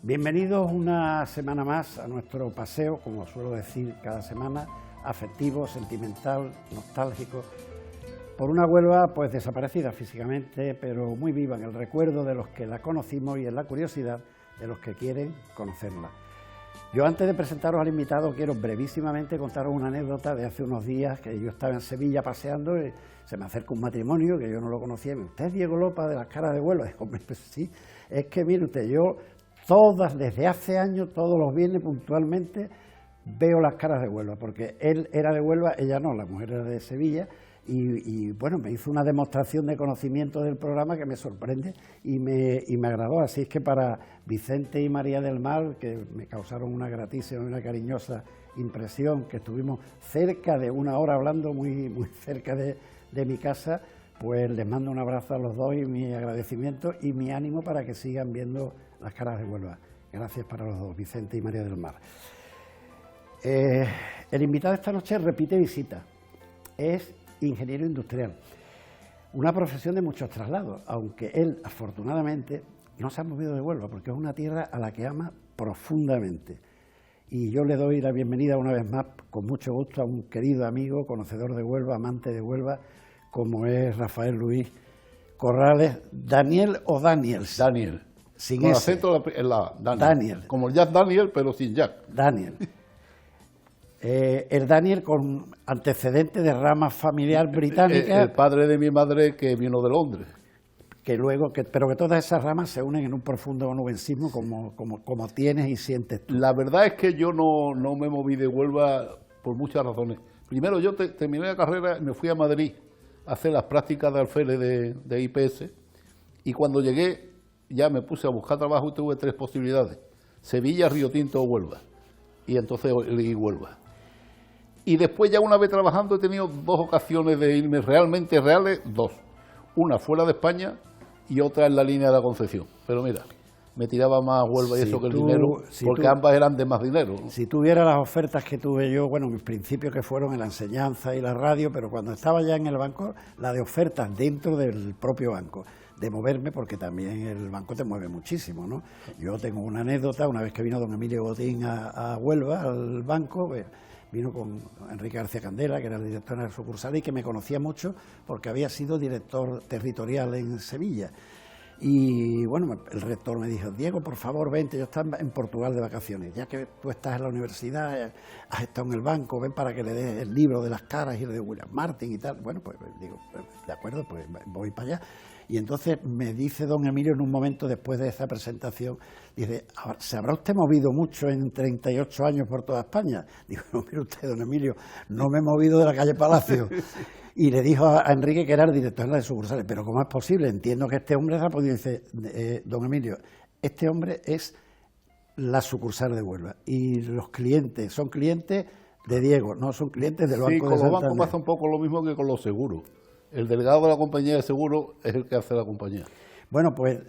Bienvenidos una semana más a nuestro paseo, como suelo decir cada semana, afectivo, sentimental, nostálgico, por una Huelva pues desaparecida físicamente, pero muy viva en el recuerdo de los que la conocimos y en la curiosidad de los que quieren conocerla. Yo, antes de presentaros al invitado, quiero brevísimamente contaros una anécdota de hace unos días, que yo estaba en Sevilla paseando y se me acerca un matrimonio que yo no lo conocía. ¿Usted es Diego Lopa de las Caras de Huelva? Digo, hombre, pues sí, es que mire usted, yo desde hace años, todos los viernes puntualmente, veo las Caras de Huelva, porque él era de Huelva, ella no, la mujer era de Sevilla, y bueno, me hizo una demostración de conocimiento del programa que me sorprende y me agradó. Así es que para Vicente y María del Mar, que me causaron una gratísima y una cariñosa impresión, que estuvimos cerca de una hora hablando, muy cerca de mi casa, pues les mando un abrazo a los dos y mi agradecimiento y mi ánimo para que sigan viendo las Caras de Huelva. Gracias para los dos, Vicente y María del Mar. El invitado esta noche repite visita. Es ingeniero industrial, una profesión de muchos traslados, aunque él, afortunadamente, no se ha movido de Huelva, porque es una tierra a la que ama profundamente. Y yo le doy la bienvenida una vez más, con mucho gusto, a un querido amigo, conocedor de Huelva, amante de Huelva, como es Rafael Luis Corrales. ¿Daniel o Daniels? Daniel. Sin con ese. acento en la Daniel. Daniel. Como el Jack Daniel, pero sin Jack. Daniel. El Daniel con antecedentes de rama familiar británica. El padre de mi madre, que vino de Londres. Pero que todas esas ramas se unen en un profundo nubensismo como tienes y sientes tú. La verdad es que yo no me moví de Huelva por muchas razones. Primero, yo terminé la carrera y me fui a Madrid a hacer las prácticas de alférez de IPS, y cuando llegué ya me puse a buscar trabajo y tuve tres posibilidades: Sevilla, Río Tinto o Huelva. Y entonces elegí Huelva. Y después, ya una vez trabajando, he tenido dos ocasiones de irme realmente reales, dos. Una fuera de España y otra en la línea de la Concepción. Pero mira, me tiraba más Huelva y eso que el dinero, porque ambas eran de más dinero, ¿no? Si tuviera las ofertas que tuve yo, bueno, mis principios que fueron en la enseñanza y la radio, pero cuando estaba ya en el banco, la de ofertas dentro del propio banco, de moverme, porque también el banco te mueve muchísimo, ¿no? Yo tengo una anécdota, una vez que vino don Emilio Botín a Huelva, al banco, vino con Enrique García Candela, que era el director de la sucursal y que me conocía mucho porque había sido director territorial en Sevilla. Y bueno, el rector me dijo: Diego, por favor, vente, yo estaba en Portugal de vacaciones, ya que tú estás en la universidad, has estado en el banco, ven para que le des el libro de las caras y el de William Martin y tal. Bueno, pues digo, de acuerdo, pues voy para allá. Y entonces me dice don Emilio en un momento después de esa presentación, dice: ¿se habrá usted movido mucho en 38 años por toda España? Digo: no, mire usted, don Emilio, no me he movido de la calle Palacio. Y le dijo a Enrique, que era el director de las sucursales: pero ¿cómo es posible? Entiendo que este hombre ha podido. Dice: don Emilio, este hombre es la sucursal de Huelva y los clientes son clientes de Diego, no son clientes del Banco de Santander. Sí, con los bancos pasa un poco lo mismo que con los seguros. El delegado de la compañía de seguros es el que hace la compañía. Bueno, pues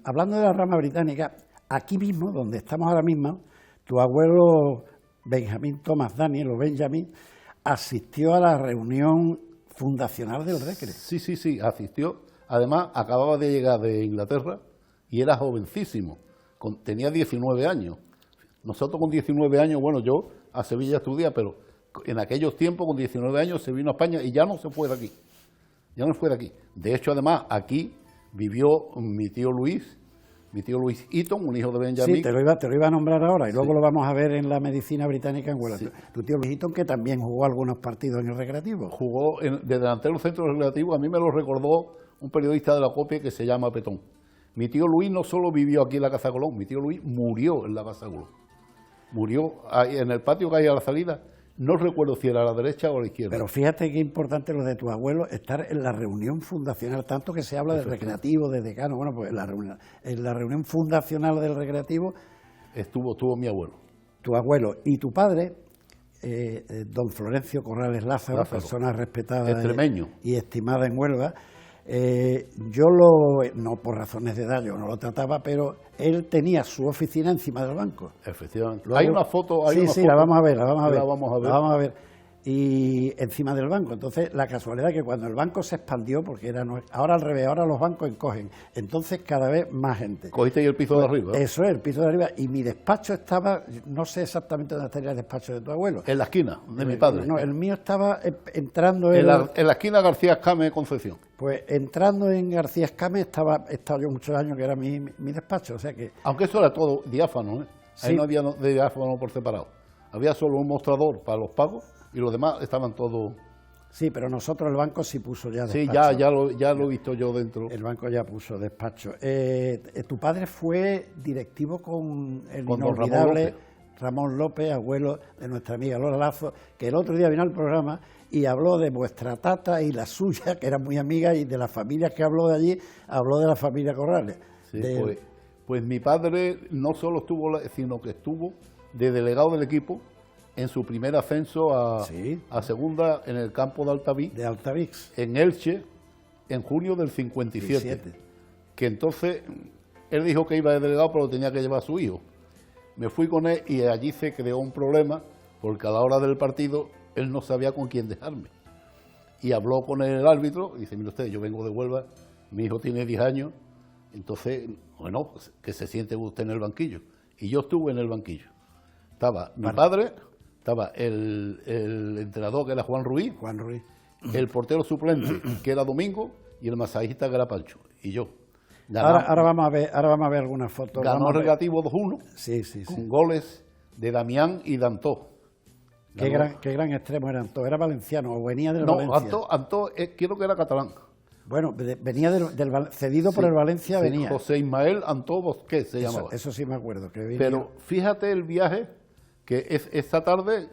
hablando de la rama británica, aquí mismo, donde estamos ahora mismo, tu abuelo Benjamín Thomas Daniel, o Benjamin, asistió a la reunión fundacional del Recre. Sí, asistió. Además, acababa de llegar de Inglaterra y era jovencísimo. Tenía 19 años. Nosotros con 19 años, bueno, yo a Sevilla estudié, pero en aquellos tiempos, con 19 años, se vino a España y ya no se fue de aquí. Ya no fue de aquí. De hecho, además, aquí vivió mi tío Luis Eaton, un hijo de Benjamin. Sí, te lo iba a nombrar ahora y luego lo vamos a ver en la medicina británica en Huelva. Sí. Tu tío Luis Eaton, que también jugó algunos partidos en el recreativo. Jugó de delantero en el centro recreativo. A mí me lo recordó un periodista de la Copia que se llama Petón. Mi tío Luis no solo vivió aquí en la Casa Colón, mi tío Luis murió en la Casa Colón. Murió ahí en el patio que hay a la salida. No recuerdo si era a la derecha o a la izquierda. Pero fíjate qué importante lo de tu abuelo, estar en la reunión fundacional, tanto que se habla del recreativo, de decano. Bueno, pues en la reunión fundacional del recreativo estuvo mi abuelo. Tu abuelo y tu padre, don Florencio Corrales Lázaro, persona respetada extremeño y estimada en Huelva. No por razones de edad, yo no lo trataba, pero él tenía su oficina encima del banco. Efectivamente. Luego, hay una foto. La vamos a ver. y encima del banco. Entonces, la casualidad es que cuando el banco se expandió, porque ahora al revés, ahora los bancos encogen, entonces cada vez más gente. Cogiste ahí el piso de arriba. Eso es, el piso de arriba, y mi despacho estaba, no sé exactamente dónde estaría el despacho de tu abuelo. En la esquina de mi padre. No, el mío estaba entrando en la esquina García Escame Concepción. Pues entrando en García Escame estaba yo muchos años, que era mi despacho, o sea que... Aunque eso era todo diáfano, ¿eh? Ahí Sí. no había diáfano por separado. Había solo un mostrador para los pagos y los demás estaban todos... Sí, pero nosotros el banco sí puso ya Sí, despacho. ya lo he visto yo dentro. El banco ya puso despacho. Tu padre fue directivo con el Con don inolvidable Ramón López, abuelo de nuestra amiga Lola Lazo, que el otro día vino al programa y habló de vuestra tata y la suya, que era muy amiga, y de las familias que habló de allí, habló de la familia Corrales. Sí, pues mi padre no solo estuvo, sino que estuvo de delegado del equipo en su primer ascenso a segunda en el campo de Altavix, De Altavix. en Elche, en junio del 57. Que entonces él dijo que iba de delegado, pero tenía que llevar a su hijo. Me fui con él y allí se creó un problema, porque a la hora del partido él no sabía con quién dejarme. Y habló con el árbitro y dice, mire usted, yo vengo de Huelva, mi hijo tiene 10 años, entonces, bueno, pues, que se siente usted en el banquillo. Y yo estuve en el banquillo. Estaba mi padre, estaba el entrenador, que era Juan Ruiz, el portero suplente, que era Domingo, y el masajista, que era Pancho, y yo. Ahora vamos a ver algunas fotos. Ganó el Regativo 2-1, sí. con goles de Damián y Dantó. Qué gran extremo era Antó. ¿Era valenciano o venía del Valencia? No, Antó creo que era catalán. Bueno, venía cedido por el Valencia, sí, venía. José Ismael Antó Bosquet se llamaba. Eso sí me acuerdo. Que venía. Pero fíjate el viaje, que esta tarde,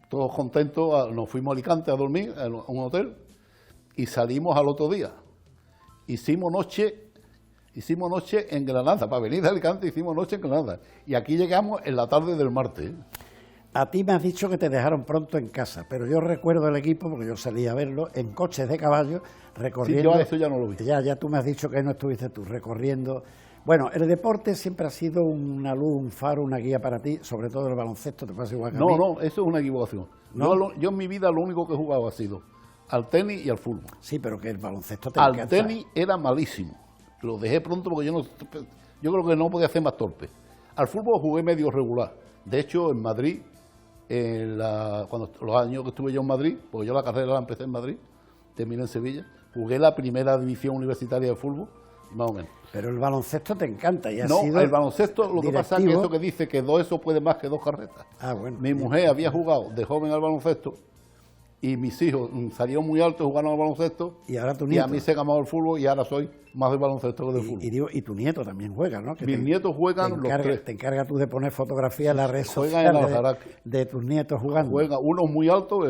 todos contentos, nos fuimos a Alicante a dormir, a un hotel, y salimos al otro día. Hicimos noche en Granada, para venir de Alicante hicimos noche en Granada. Y aquí llegamos en la tarde del martes. A ti me has dicho que te dejaron pronto en casa, pero yo recuerdo el equipo, porque yo salí a verlo, en coches de caballo, recorriendo... Sí, yo eso ya no lo vi. Ya tú me has dicho que no estuviste tú, recorriendo... Bueno, el deporte siempre ha sido una luz, un faro, una guía para ti, sobre todo el baloncesto, te pasa igual que a mí. No, eso es una equivocación. ¿No? Yo en mi vida lo único que he jugado ha sido al tenis y al fútbol. Sí, pero que el baloncesto te Al encanta. tenis era malísimo. Lo dejé pronto porque yo creo que no podía hacer más torpe. Al fútbol jugué medio regular. De hecho, en Madrid, cuando los años que estuve yo en Madrid, porque yo la carrera la empecé en Madrid, terminé en Sevilla, jugué la primera división universitaria de fútbol, más o menos. Pero el baloncesto te encanta y ha No, sido el baloncesto, lo que pasa es que directivo. eso que dice que eso puede más que 2 carretas. Ah, bueno. Mi mujer había jugado de joven al baloncesto y mis hijos salieron muy altos jugando al baloncesto. Y ahora tu Y nieto. a mí se llamaba el fútbol y ahora soy más del baloncesto que del fútbol. Y tu nieto también juega, ¿no? Que Mis nietos juegan los 3. Te encargas tú de poner fotografías en las redes Juegan en sociales Aljaraque. de tus nietos jugando. Juega uno es muy alto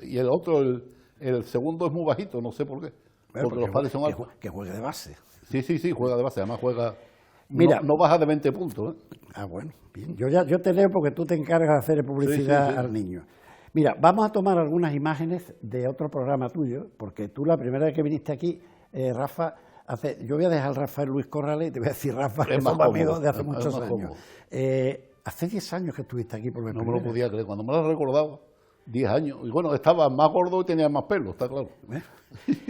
y el otro, el segundo es muy bajito, no sé por qué. Bueno, porque los padres son altos. que juegue de base. Sí, juega de base, además juega... Mira, no baja de 20 puntos, ¿eh? Ah, bueno, bien. Yo te leo porque tú te encargas de hacer publicidad Sí. al niño. Mira, vamos a tomar algunas imágenes de otro programa tuyo, porque tú la primera vez que viniste aquí, Rafa, yo voy a dejar al Rafael Luis Corrales y te voy a decir Rafa, que somos amigos de hace muchos años. Hace 10 años que estuviste aquí por No me lo podía creer, cuando me lo recordaba, 10 años. Y bueno, estaba más gordo y tenía más pelo, está claro.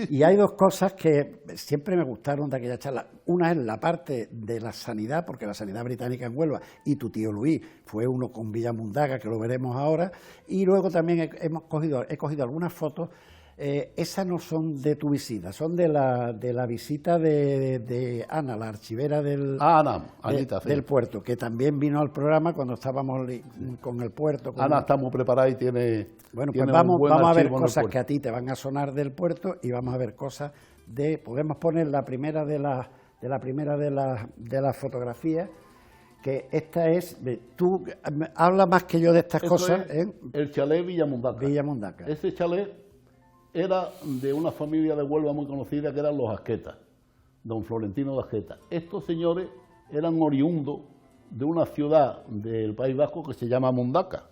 Y hay dos cosas que siempre me gustaron de aquella charla. Una es la parte de la sanidad, porque la sanidad británica en Huelva, y tu tío Luis fue uno con Villamundaga, que lo veremos ahora. Y luego también he cogido algunas fotos. Esas no son de tu visita, son de la visita de Ana, la archivera del puerto, que también vino al programa cuando estábamos con el puerto. Ana está muy preparada y tiene... Bueno, pues vamos a ver cosas que a ti te van a sonar del puerto y vamos a ver cosas podemos poner la primera de las fotografías, que esta es, tú habla más que yo de estas cosas. El chalet Villamundaca. Ese chalet era de una familia de Huelva muy conocida que eran los Asquetas, don Florentino de Asqueta. Estos señores eran oriundos de una ciudad del País Vasco que se llama Mundaca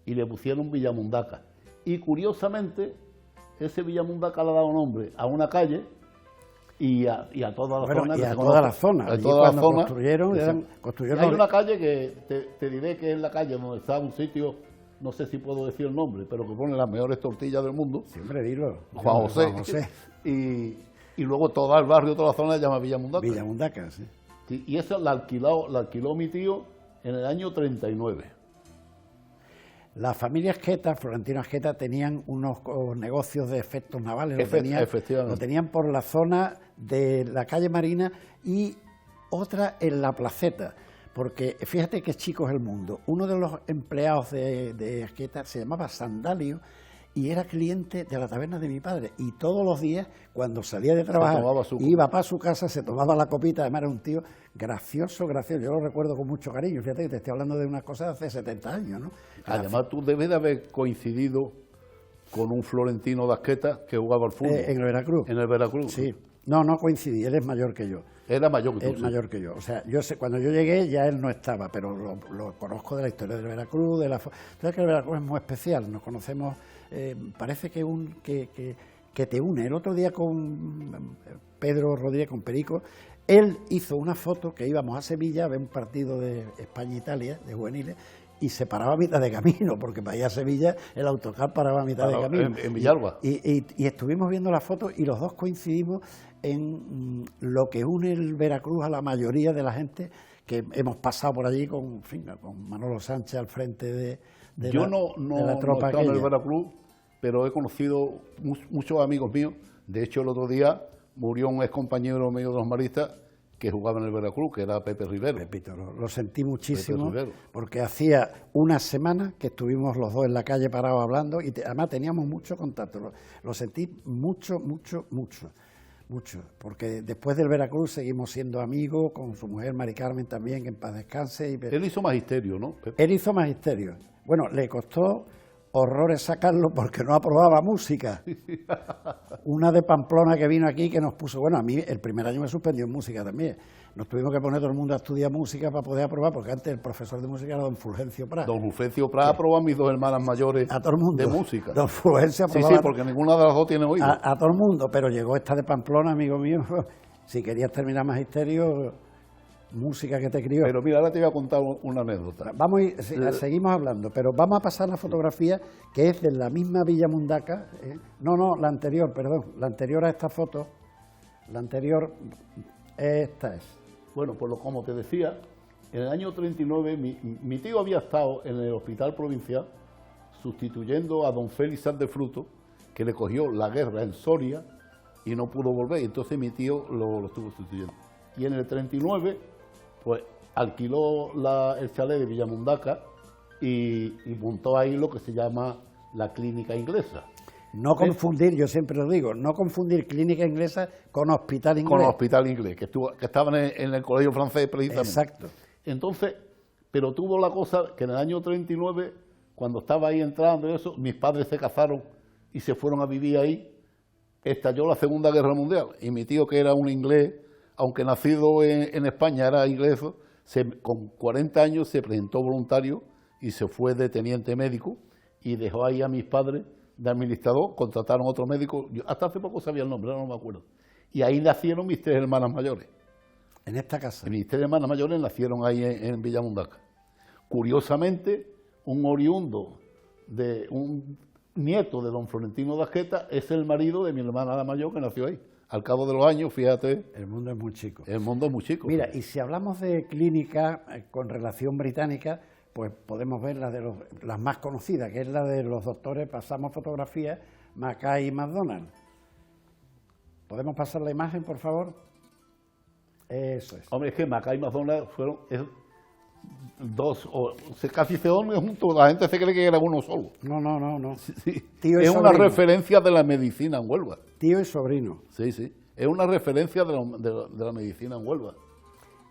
y le pusieron Villamundaca. Y curiosamente, ese Villamundaca le ha dado nombre a una calle y a toda la zona. Y a toda la zona. A toda la zona. Construyeron Hay una calle que te diré que es la calle donde está un sitio no sé si puedo decir el nombre, pero que pone las mejores tortillas del mundo. Siempre dilo. Juan José. Juan José. Y luego todo el barrio, toda la zona se llama Villa Mundaca. Villa Mundaca, sí. Sí, y esa la alquiló mi tío en el año 39. La familia Asqueta, Florentino Asqueta, tenían unos negocios de efectos navales. Efectivamente. Lo tenían por la zona de la calle Marina y otra en la Placeta. Porque fíjate qué chico es el mundo. Uno de los empleados de Asqueta se llamaba Sandalio y era cliente de la taberna de mi padre. Y todos los días, cuando salía de trabajar, iba para su casa, se tomaba la copita. Además era un tío gracioso. Yo lo recuerdo con mucho cariño. Fíjate que te estoy hablando de unas cosas de hace 70 años, ¿no? Además, tú debes de haber coincidido con un florentino de Asqueta que jugaba al fútbol. En el Veracruz. En el Veracruz. Sí. No coincidí. Él es mayor que yo. Era mayor que tú. Es mayor que yo. O sea, yo sé, cuando yo llegué ya él no estaba, pero lo conozco de la historia del Veracruz. Sabes que el Veracruz es muy especial. Nos conocemos. Parece que te une. El otro día con Pedro Rodríguez, con Perico, él hizo una foto que íbamos a Sevilla a ver un partido de España-Italia, de juveniles, y se paraba a mitad de camino, porque para ir a Sevilla el autocar paraba a mitad de camino. En Villalba. Y estuvimos viendo la foto y los dos coincidimos en lo que une el Veracruz a la mayoría de la gente que hemos pasado por allí con Manolo Sánchez al frente de la tropa no he estado en el Veracruz, pero he conocido muchos amigos míos. De hecho, el otro día murió un ex compañero mío de los maristas que jugaba en el Veracruz, que era Pepe Rivero. Pepito, lo sentí muchísimo, porque hacía una semana que estuvimos los dos en la calle parados hablando y además teníamos mucho contacto. Lo sentí mucho, porque después del Veracruz seguimos siendo amigos, con su mujer Mari Carmen también, que en paz descanse. Él hizo magisterio, ¿no, Pepe? Él hizo magisterio. Bueno, le costó horrores sacarlo porque no aprobaba música. Una de Pamplona que vino aquí que nos puso, bueno, a mí el primer año me suspendió en música también. Nos tuvimos que poner todo el mundo a estudiar música para poder aprobar, porque antes el profesor de música era don Fulgencio Prat. Don Fulgencio Prat aprobó a mis dos hermanas mayores a todo el mundo. De música. Don Fulgencio aprobaba. Sí, porque ninguna de las dos tiene oído. A todo el mundo, pero llegó esta de Pamplona, amigo mío. Si querías terminar magisterio, música que te crió. Pero mira, ahora te voy a contar una anécdota. Vamos seguimos hablando, pero vamos a pasar la fotografía que es de la misma Villa Mundaca. No, la anterior, perdón. La anterior a esta foto. La anterior, esta es. Bueno, pues como te decía, en el año 39 mi tío había estado en el hospital provincial sustituyendo a don Félix Sanz de Fruto, que le cogió la guerra en Soria y no pudo volver. Y entonces mi tío lo estuvo sustituyendo. Y en el 39... pues alquiló el chalet de Villamundaca y montó ahí lo que se llama la clínica inglesa. No confundir, yo siempre lo digo, no confundir clínica inglesa con hospital inglés. Con hospital inglés, que estaban en el colegio francés precisamente. Exacto. Entonces, pero tuvo la cosa que en el año 39, cuando estaba ahí entrando y eso, mis padres se casaron y se fueron a vivir ahí, estalló la Segunda Guerra Mundial. Y mi tío, que era un inglés, aunque nacido en España, era inglés, con 40 años se presentó voluntario y se fue de teniente médico y dejó ahí a mis padres de administrador, contrataron otro médico, yo hasta hace poco sabía el nombre, ahora no me acuerdo. Y ahí nacieron mis tres hermanas mayores. ¿En esta casa? Mis tres hermanas mayores nacieron ahí en Villamundaca. Curiosamente, un oriundo, un nieto de don Florentino de Asqueta, es el marido de mi hermana la mayor que nació ahí. Al cabo de los años, fíjate... El mundo es muy chico. El mundo es muy chico. Mira, y si hablamos de clínica con relación británica, pues podemos ver las más conocidas, que es la de los doctores, pasamos fotografías, Mackay y McDonald. ¿Podemos pasar la imagen, por favor? Eso es. Hombre, es que Mackay y McDonald fueron dos, casi se dormen juntos, la gente se cree que era uno solo. No. Sí. Tío y es sobrino. Una referencia de la medicina en Huelva. Tío y sobrino. Sí. Es una referencia de la medicina en Huelva.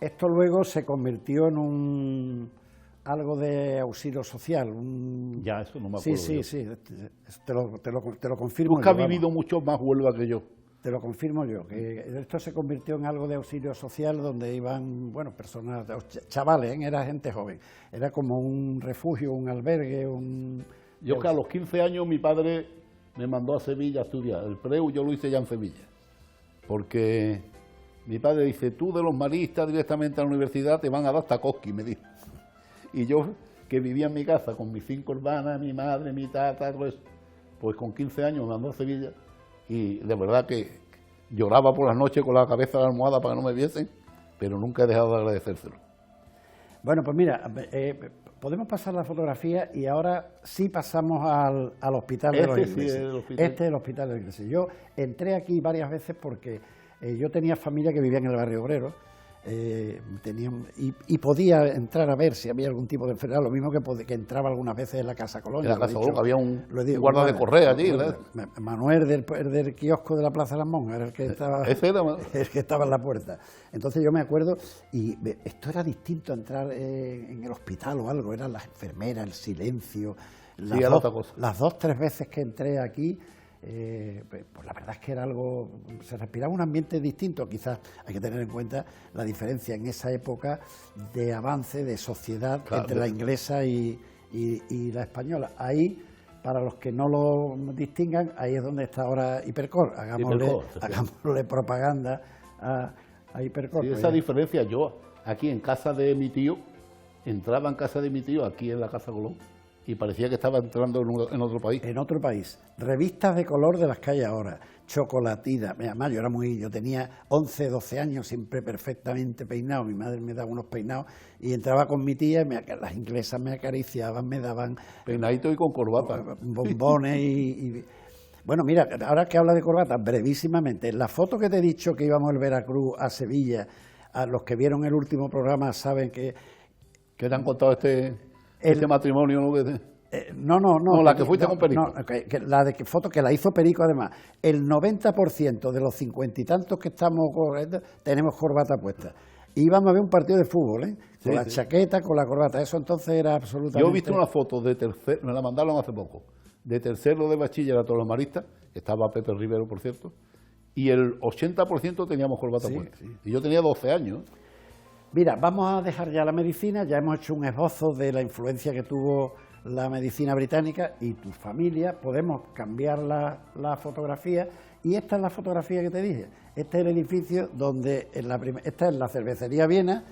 Esto luego se convirtió en algo de auxilio social. Ya, eso no me acuerdo. Sí. Te lo confirmo. Tú que has vivido mucho más Huelva que yo. Te lo confirmo yo, que esto se convirtió en algo de auxilio social donde iban, personas, chavales, era gente joven. Era como un refugio, un albergue, Yo que a los 15 años mi padre me mandó a Sevilla a estudiar. El preu yo lo hice ya en Sevilla. Porque mi padre dice, tú de los maristas directamente a la universidad te van a dar Tarkovsky, me dijo. Y yo, que vivía en mi casa con mis 5 hermanas, mi madre, mi tata, todo eso, pues con 15 años me mandó a Sevilla y de verdad que lloraba por las noches con la cabeza en la almohada para que no me viesen, pero nunca he dejado de agradecérselo. Bueno, pues mira, podemos pasar la fotografía y ahora sí pasamos al Hospital de los Ingleses. Sí, el hospital. Este es el Hospital de los Ingleses. Yo entré aquí varias veces porque yo tenía familia que vivía en el barrio obrero y podía entrar a ver si había algún tipo de enfermedad, lo mismo que entraba algunas veces en la Casa Colón. En la Casa Colón había un guarda de correa allí, ¿verdad? Manuel del kiosco de la Plaza de las Monjas era el que estaba, ese era el que estaba en la puerta. Entonces yo me acuerdo, y esto era distinto a entrar en el hospital o algo, eran las enfermeras, el silencio. Las 2 o 3 veces que entré aquí, pues la verdad es que era algo, se respiraba un ambiente distinto. Quizás hay que tener en cuenta la diferencia en esa época de avance, de sociedad, claro, entre la inglesa y la española. Ahí, para los que no lo distingan, ahí es donde está ahora Hipercor. Hagámosle propaganda a Hipercor. Sí, esa diferencia, yo aquí en casa de mi tío, entraba en casa de mi tío, aquí en la Casa Colón, y parecía que estaba entrando en otro país. En otro país. Revistas de color de las que hay ahora, chocolatinas. Además, yo tenía 11, 12 años, siempre perfectamente peinado. Mi madre me daba unos peinados y entraba con mi tía, las inglesas me acariciaban, me daban... Peinadito y con corbata. Bombones y... Bueno, mira, ahora que habla de corbata, brevísimamente, la foto que te he dicho que íbamos el Veracruz a Sevilla, a los que vieron el último programa saben que... ¿Qué te han contado este matrimonio? ¿No? No, la que fuiste con Perico. La foto que la hizo Perico, además. El 90% de los 50 y tantos que estamos tenemos corbata puesta. Íbamos a ver un partido de fútbol, ¿eh? Con la chaqueta, con la corbata. Eso entonces era absolutamente... Yo he visto una foto de tercero, me la mandaron hace poco, de tercero de bachillerato a los maristas, estaba Pepe Rivero, por cierto, y el 80% teníamos corbata puesta. Sí. Y yo tenía 12 años. Mira, vamos a dejar ya la medicina, ya hemos hecho un esbozo de la influencia que tuvo la medicina británica y tu familia, podemos cambiar la fotografía, y esta es la fotografía que te dije. Este es el edificio donde, esta es la cervecería Viena,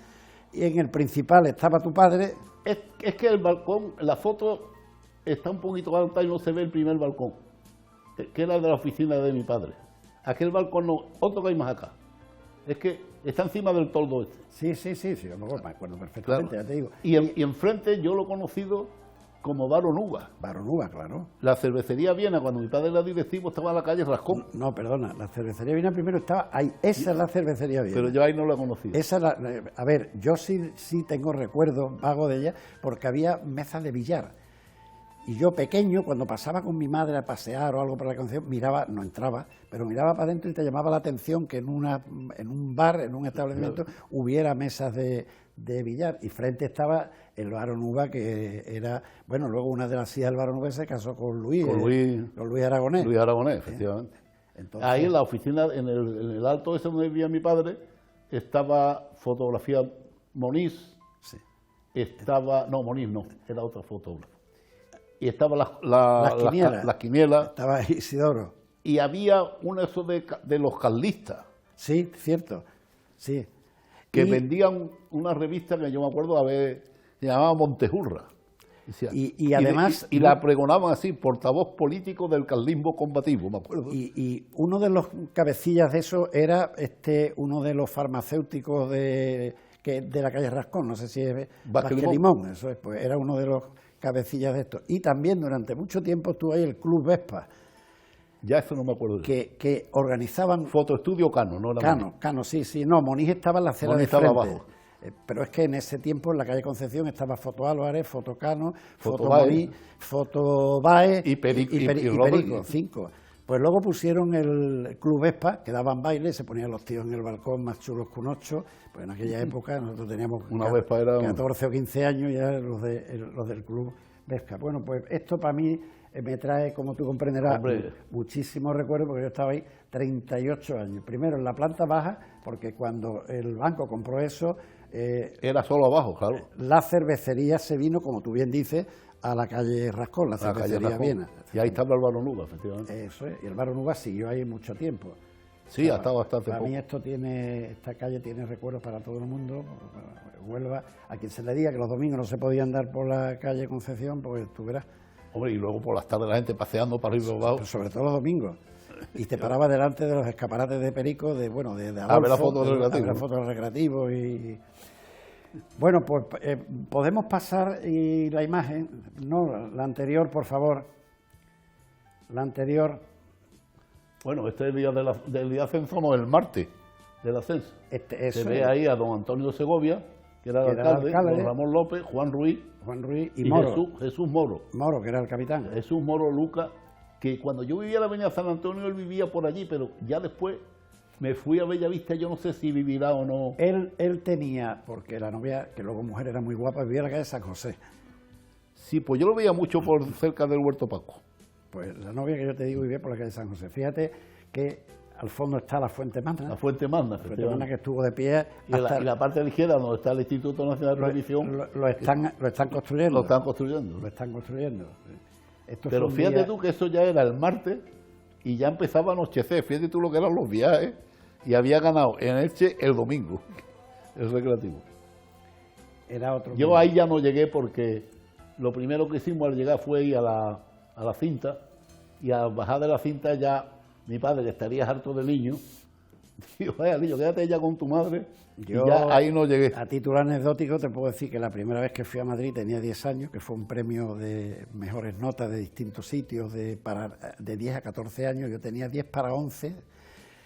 y en el principal estaba tu padre. Es que el balcón, la foto está un poquito alta y no se ve el primer balcón, que era de la oficina de mi padre. Aquel balcón no, otro que hay más acá. Es que está encima del toldo este. Sí, me acuerdo perfectamente, claro. Ya te digo. Y enfrente yo lo he conocido como Barón Uva. Barón Uva, claro. La cervecería Viena, cuando mi padre era directivo, estaba en la calle Rascón. No, perdona, la cervecería Viena primero estaba ahí, esa es la cervecería Viena. Pero yo ahí no la conocí. A ver, yo sí tengo recuerdos vagos de ella, porque había mesas de billar. Y yo pequeño, cuando pasaba con mi madre a pasear o algo por la canción, miraba, no entraba, pero miraba para adentro y te llamaba la atención que en un bar, en un establecimiento, hubiera mesas de billar. Y frente estaba el Barón Uva, que era, bueno, luego una de las hijas del Barón Uva se casó con Luis Aragonés. Luis Aragonés, efectivamente. Entonces, ahí en la oficina, en el alto ese donde vivía mi padre, estaba fotografía Moniz, Moniz no, era otra fotógrafa. Y estaba las quinielas. Estaba Isidoro. Y había uno de los carlistas. Sí, cierto, sí. Que vendían una revista que yo me acuerdo se llamaba Montejurra. Y además... Y la pregonaban así, portavoz político del carlismo combativo, me acuerdo. Y uno de los cabecillas de eso era uno de los farmacéuticos de la calle Rascón, no sé si es Vázquez Limón, eso es, pues era uno de los cabecillas de esto. Y también durante mucho tiempo estuvo ahí el Club Vespa. Ya eso no me acuerdo. Que organizaban... Fotoestudio Cano, ¿no? Cano, sí. No, Moniz estaba en la acera de frente. Abajo. Pero es que en ese tiempo en la calle Concepción estaba Foto Álvarez, Foto Cano, Foto Moniz, Foto Baez y Perico, 5. Pues luego pusieron el Club Vespa, que daban baile, se ponían los tíos en el balcón más chulos que un 8, pues en aquella época nosotros teníamos 14 o 15 años, ya los del Club Vespa. Bueno, pues esto para mí me trae, como tú comprenderás, muchísimos recuerdos, porque yo estaba ahí 38 años. Primero en la planta baja, porque cuando el banco compró eso... era solo abajo, claro. La cervecería se vino, como tú bien dices, a la calle Rascón, la cervecería Viena. Y ahí estaba el Barón Uva, efectivamente. Eso es, y el Barón Uva siguió ahí mucho tiempo. Sí, ha estado bastante Para poco. mí esta calle tiene recuerdos para todo el mundo. Huelva, a quien se le diga que los domingos no se podía andar por la calle Concepción, pues tú verás. Hombre, y luego por las tardes la gente paseando para arriba y para Pero abajo. sobre todo los domingos. Y te paraba delante de los escaparates de Perico, de Adolfo, A ver la foto del a ver recreativo. la foto del recreativo y... Bueno, pues podemos pasar y la imagen, no, la anterior, por favor. La anterior, Bueno, este es el día del día de ascenso, no, el martes del ascenso. eso Se ve es, ahí a don Antonio Segovia, que era el Que era el alcalde, alcalde. don Ramón López, Juan Ruiz Juan Ruiz y y Moro. Jesús Moro. Moro, que era el capitán. Jesús Moro Luca, que cuando yo vivía en la avenida San Antonio, él vivía por allí, pero ya después me fui a Bellavista, yo no sé si vivirá o no. Él tenía, porque la novia, que luego mujer era muy guapa, vivía en la calle San José. Sí, pues yo lo veía mucho por cerca del Huerto Paco. Pues la novia que yo te digo vivía por la calle San José. Fíjate que al fondo está la Fuente Magna. La Fuente Magna, La Fuente Magna que efectivamente. estuvo de pie. Y la parte de la izquierda, donde está el Instituto Nacional de Televisión, Lo están construyendo. lo están construyendo. Lo están construyendo. Esto Pero fue un fíjate día- tú que eso ya era el martes y ya empezaba a anochecer. Fíjate tú lo que eran los viajes y había ganado en Elche el domingo, el recreativo. Era otro Yo día. ahí ya no llegué porque lo primero que hicimos al llegar fue ir a la cinta y al bajar de la cinta ya mi padre, que estaría harto del niño, dijo, vaya niño, quédate ya con tu madre Yo, y ya ahí no llegué. A título anecdótico te puedo decir que la primera vez que fui a Madrid tenía 10 años, que fue un premio de mejores notas de distintos sitios de 10 a 14 años, yo tenía 10 para 11.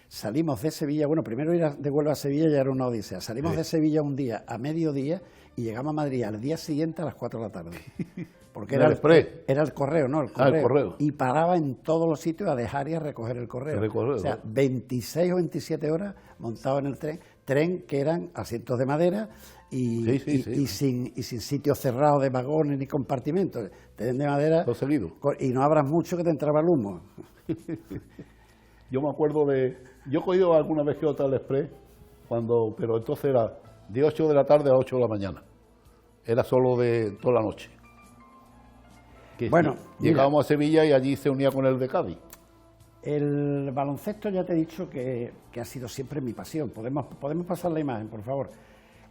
Salimos de Sevilla, bueno, primero ir de Huelva a Sevilla ya era una odisea. Salimos Sí. de Sevilla un día a mediodía y llegamos a Madrid al día siguiente a las 4 de la tarde. Porque ¿En era el Express? era el correo, ¿no? El Ah, el correo. correo. Y paraba en todos los sitios a dejar y a recoger el correo. El correo, O sea, ¿no? 26 o 27 horas montado en el tren que eran asientos de madera y, Sí, sí, y sí. sin sitios cerrados de vagones ni compartimentos. Tren de madera Todo seguido. y no abras mucho que te entraba el humo. Yo me acuerdo yo he cogido alguna vez que otra el Express, pero entonces era de 8 de la tarde a 8 de la mañana. Era solo de toda la noche. Que Bueno, sí, mira. llegábamos a Sevilla y allí se unía con el de Cádiz. El baloncesto ya te he dicho que ha sido siempre mi pasión. Podemos pasar la imagen, por favor.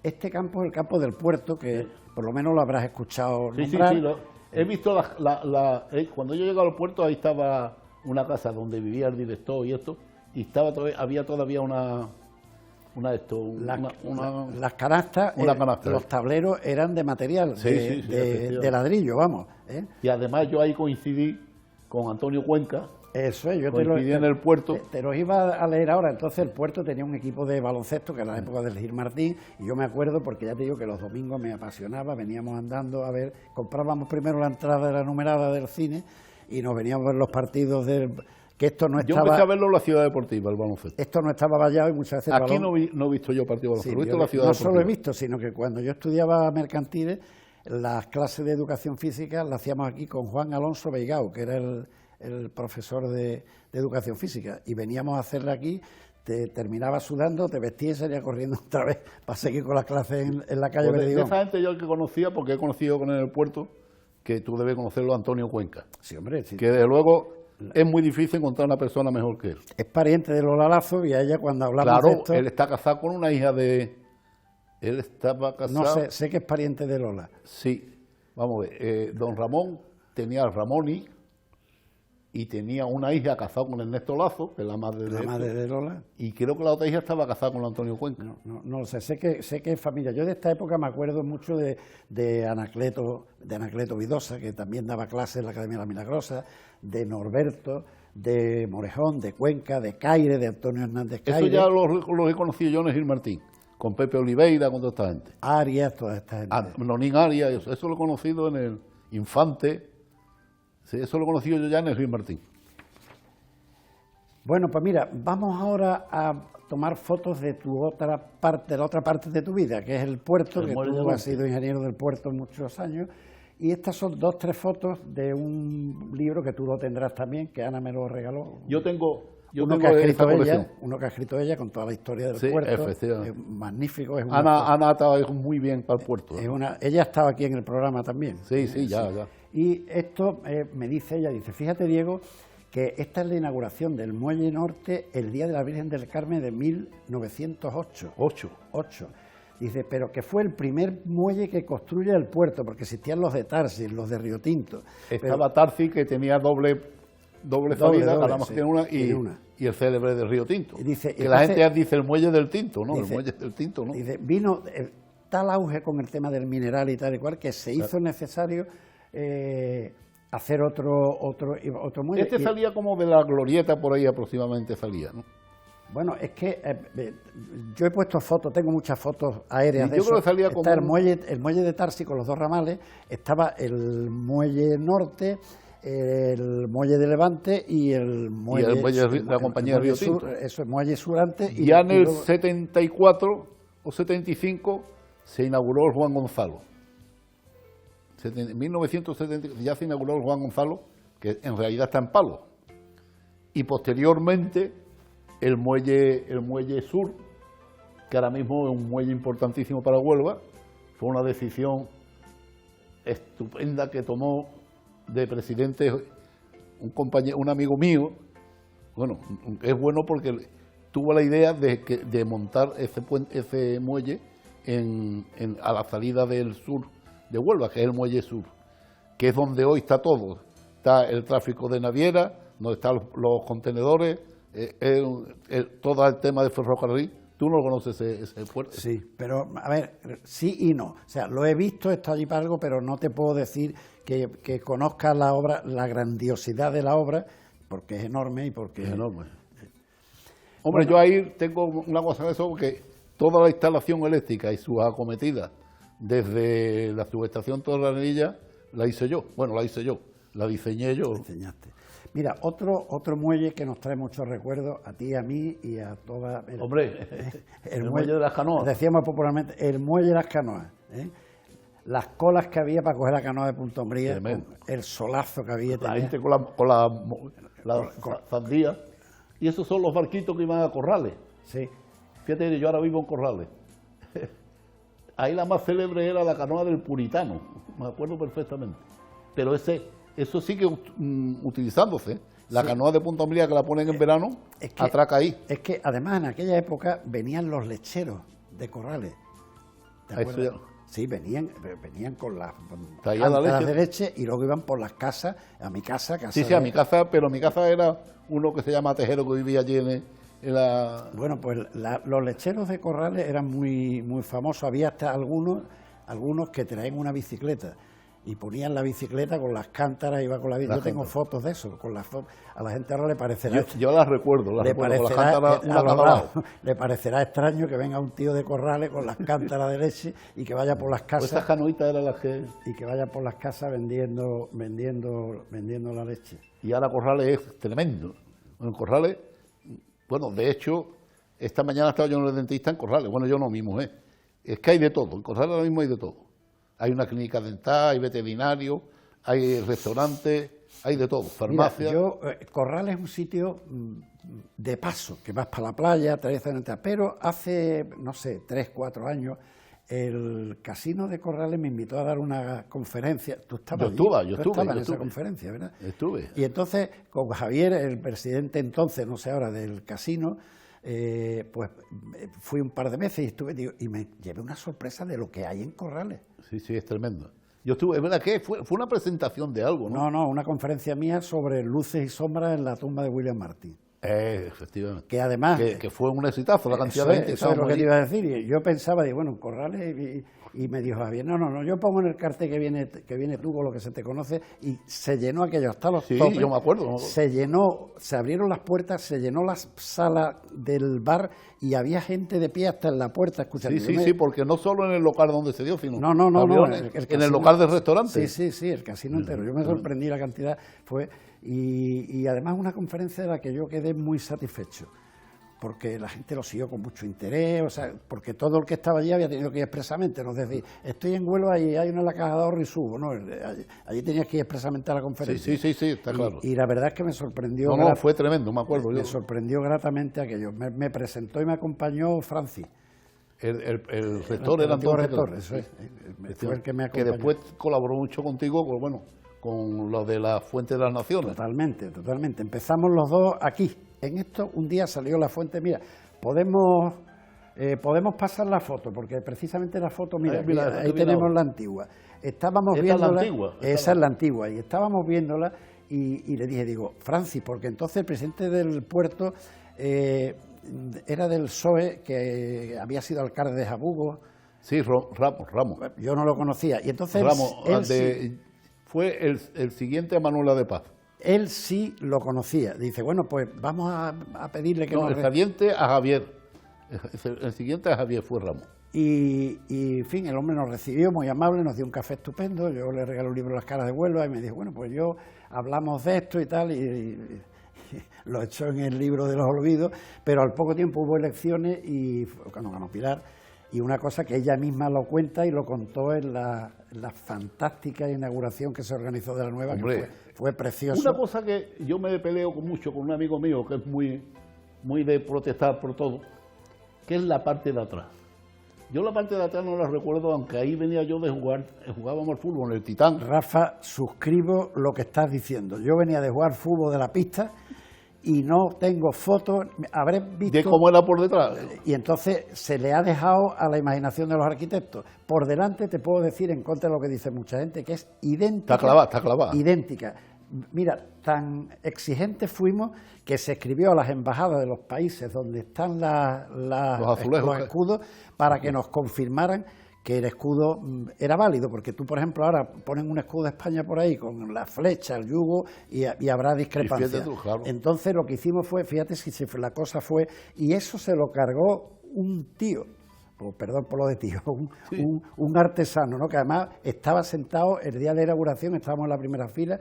Este campo es el campo del Puerto, que por lo menos lo habrás escuchado Sí, sí, nombrar. sí. He visto cuando yo llegué al puerto, ahí estaba una casa donde vivía el director y esto, y había todavía Las canastas, Una canasta. los tableros eran de material, Sí, sí, sí, efectivamente. de ladrillo, vamos. ¿eh? y además yo ahí coincidí con Antonio Cuenca, Eso es, yo coincidí en el puerto. te los iba a leer ahora. Entonces el Puerto tenía un equipo de baloncesto que era la época del Gil Martín, y yo me acuerdo porque ya te digo que los domingos me apasionaba, veníamos andando a ver, comprábamos primero la entrada de la numerada del cine y nos veníamos a ver los partidos que esto no Yo empecé a estaba, verlo en la Ciudad Deportiva, el baloncesto. esto no estaba vallado y muchas veces el Aquí balón- no he visto yo partido de Sí, baloncesto, he visto yo la Ciudad no Deportiva. solo he visto, sino que cuando yo estudiaba mercantiles, las clases de educación física las hacíamos aquí con Juan Alonso Beigao, que era el profesor de educación física, y veníamos a hacerla aquí, te terminaba sudando, te vestías y salías corriendo otra vez para seguir con las clases en la calle Pues de Perdigón. esa gente yo el que conocía, porque he conocido con él en el puerto, que tú debes conocerlo, Antonio Cuenca, Sí, hombre, sí. que desde luego es muy difícil encontrar una persona mejor que él. Es pariente de Lola Lazo y a ella cuando hablamos de Claro, esto, él está casado con una hija de... Él estaba casado... no sé que es pariente de Lola. Sí, vamos a ver, don Ramón tenía a Ramoni y tenía una hija casada con Ernesto Lazo, que es la madre La de madre él, de Lola. y creo que la otra hija estaba casada con Antonio Cuenca. No lo sé, sé que es familia. Yo de esta época me acuerdo mucho de Anacleto Vidosa, que también daba clases en la Academia de la Milagrosa, de Norberto, de Morejón, de Cuenca, de Caire, de Antonio Hernández Eso Caire, ya los he conocido yo en Gil Martín, con Pepe Oliveira, con toda esta gente. Arias, toda esta gente. Nonín Arias, eso lo he conocido en el Infante, sí, eso lo he conocido yo ya en el Gil Martín. Bueno, pues mira, vamos ahora a tomar fotos de la otra parte de tu vida, que es el puerto, El que muelle de tú Monte. has sido ingeniero del puerto muchos años. Y estas son 2-3 fotos de un libro que tú lo tendrás también, que Ana me lo regaló. Yo tengo Uno que ha esa escrito colección. ella, uno que ha escrito ella con toda la historia del Sí, puerto. efectivamente. Es magnífico. Es una cosa- Ana ha trabajado muy bien para el puerto. ella estaba aquí en el programa también. Sí, ya. Y esto me dice ella, dice, fíjate Diego, que esta es la inauguración del Muelle Norte el día de la Virgen del Carmen de 1908. 8. Dice, pero que fue el primer muelle que construye el puerto, porque existían los de Tarsis, los de Río Tinto. Estaba Tarsis, que tenía doble salida, cada más sí, tiene una, y el célebre de Río Tinto. Dice, que la gente dice el muelle del Tinto, ¿no? Dice, el muelle del Tinto, ¿no? Dice, vino tal auge con el tema del mineral y tal y cual, que se hizo necesario hacer otro muelle. Este salía como de la Glorieta, por ahí aproximadamente salía, ¿no? Bueno, es que yo he puesto fotos, tengo muchas fotos aéreas de yo eso. creo que salía Está como el muelle de Tarsis con los dos ramales, estaba el muelle norte, el muelle de Levante y el muelle de la compañía Río Tinto. Eso es muelle sur antes. Y ya en el 74 o 75 se inauguró el Juan Gonzalo. En 1970 ya se inauguró el Juan Gonzalo, que en realidad está en Palos. Y posteriormente el muelle sur, que ahora mismo es un muelle importantísimo para Huelva. Fue una decisión estupenda que tomó de presidente un amigo mío. Bueno, es bueno porque tuvo la idea de montar ese muelle a la salida del sur de Huelva, que es el muelle sur, que es donde hoy está todo. Está el tráfico de naviera, donde están los contenedores, todo el tema de ferrocarril. ¿Tú no lo conoces ese puerto? Sí, pero a ver, sí y no. O sea, lo he visto, he estado allí para algo, pero no te puedo decir que conozca la obra, la grandiosidad de la obra, porque es enorme y porque... Es enorme. Hombre, yo ahí tengo una cosa de eso, porque toda la instalación eléctrica y sus acometidas, desde la subestación Torranilla, la hice yo. Bueno, la hice yo, la diseñé yo. La diseñaste. Mira, otro muelle que nos trae muchos recuerdos, a ti, a mí y a toda... Hombre, el muelle de las canoas. Decíamos popularmente, el muelle de las canoas. Las colas que había para coger la canoa de Punta Umbría, el solazo que había. La gente con la sandía. Y esos son los barquitos que iban a Corrales. Sí. Fíjate, yo ahora vivo en Corrales. Ahí la más célebre era la canoa del Puritano, me acuerdo perfectamente. Pero eso sigue utilizándose. La canoa de Punta Umbría, que la ponen en verano, atraca ahí. Es que además en aquella época venían los lecheros de Corrales. ¿Te acuerdas? Sí, venían con las cántaras de leche y luego iban por las casas, a mi casa. Sí, a mi casa, pero mi casa era uno que se llama Tejero, que vivía allí en la... Bueno, pues los lecheros de Corrales eran muy, muy famosos. Había hasta algunos que traían una bicicleta y ponían la bicicleta con las cántaras, iba con la bicicleta. Yo tengo fotos de eso, con las fotos. A la gente ahora le parecerá... Yo las recuerdo, con las cántaras una cada lado. Le parecerá extraño que venga un tío de Corrales con las cántaras de leche y que vaya por las casas... Pues esas canoitas eran las que... Y que vaya por las casas vendiendo la leche. Y ahora Corrales es tremendo. En Corrales, bueno, de hecho, esta mañana estaba yo en el dentista en Corrales. Bueno, yo no, mi mujer. Es que hay de todo, en Corrales ahora mismo hay de todo. Hay una clínica dental, hay veterinario, hay restaurantes, hay de todo, farmacia. Mira, Corrales es un sitio de paso, que vas para la playa, pero hace, no sé, 3, 4 años, el Casino de Corrales me invitó a dar una conferencia. ¿Tú estabas yo estuve en esa conferencia, ¿verdad? Estuve. Y entonces, con Javier, el presidente entonces, no sé ahora, del casino, pues fui un par de veces y me llevé una sorpresa de lo que hay en Corrales. Sí, es tremendo. Yo estuve, es verdad que fue una presentación de algo, ¿no? No, una conferencia mía sobre luces y sombras en la tumba de William Martin. Efectivamente. Que además... Que fue un exitazo la cantidad de gente. Eso es lo que te iba a decir. Y yo pensaba, bueno, en Corrales, y me dijo Javier, no, yo pongo en el cartel que viene tú con lo que se te conoce, y se llenó aquello hasta los topes. Sí, yo me acuerdo. Se llenó, se abrieron las puertas, se llenó la sala del bar y había gente de pie hasta en la puerta escuchando. Sí, porque no solo en el local donde se dio, sino no, en el local del restaurante. Sí, el casino entero. Yo me sorprendí, la cantidad fue... Y además una conferencia de la que yo quedé muy satisfecho, porque la gente lo siguió con mucho interés, o sea, porque todo el que estaba allí había tenido que ir expresamente, no es decir, estoy en Huelva y hay una en la caja de ahorro y subo, no, allí tenías que ir expresamente a la conferencia. Sí, está claro. Y la verdad es que me sorprendió. No, fue tremendo, me acuerdo. Me sorprendió gratamente aquello. Me presentó y me acompañó Francis. El rector era antiguo rector, eso es. Fue el que me acompañó. Que después colaboró mucho contigo, pues bueno, con lo de la Fuente de las Naciones. Totalmente, totalmente. Empezamos los dos aquí. En esto un día salió la fuente. Mira, podemos pasar la foto, porque precisamente la foto, mira, ahí tenemos la antigua. Estábamos viéndola. Esa es la antigua. Y estábamos viéndola y le dije, digo, Francis, porque entonces el presidente del puerto era del PSOE, que había sido alcalde de Jabugo. Sí, Ramos. Yo no lo conocía. Y entonces Ramos, él fue el siguiente a Manuela de Paz. Él sí lo conocía. Dice, bueno, pues vamos a pedirle que el siguiente a Javier. El siguiente a Javier fue Ramos. Y, en fin, el hombre nos recibió muy amable, nos dio un café estupendo. Yo le regalé un libro Las caras de Huelva y me dijo, bueno, pues yo hablamos de esto y tal, y lo echó en el libro de los olvidos. Pero al poco tiempo hubo elecciones y cuando ganó Pilar. Y una cosa que ella misma lo cuenta y lo contó en la fantástica inauguración que se organizó de la nueva, hombre, que fue precioso. Una cosa que yo me peleo mucho con un amigo mío que es muy de protestar por todo, que es la parte de atrás. Yo la parte de atrás no la recuerdo, aunque ahí venía yo de jugar, jugábamos al fútbol en el Titán. Rafa, suscribo lo que estás diciendo. Yo venía de jugar fútbol de la pista y no tengo fotos, habré visto... ¿De cómo era por detrás? Y entonces se le ha dejado a la imaginación de los arquitectos. Por delante te puedo decir, en contra de lo que dice mucha gente, que es idéntica. Está clavada. Idéntica. Mira, tan exigentes fuimos que se escribió a las embajadas de los países donde están los escudos para que nos confirmaran que el escudo era válido, porque tú, por ejemplo, ahora ponen un escudo de España por ahí con la flecha, el yugo, y habrá discrepancia. Claro. Entonces lo que hicimos fue, fíjate si la cosa fue, y eso se lo cargó un tío, perdón por lo de tío, un artesano, ¿no? Que además estaba sentado el día de la inauguración, estábamos en la primera fila,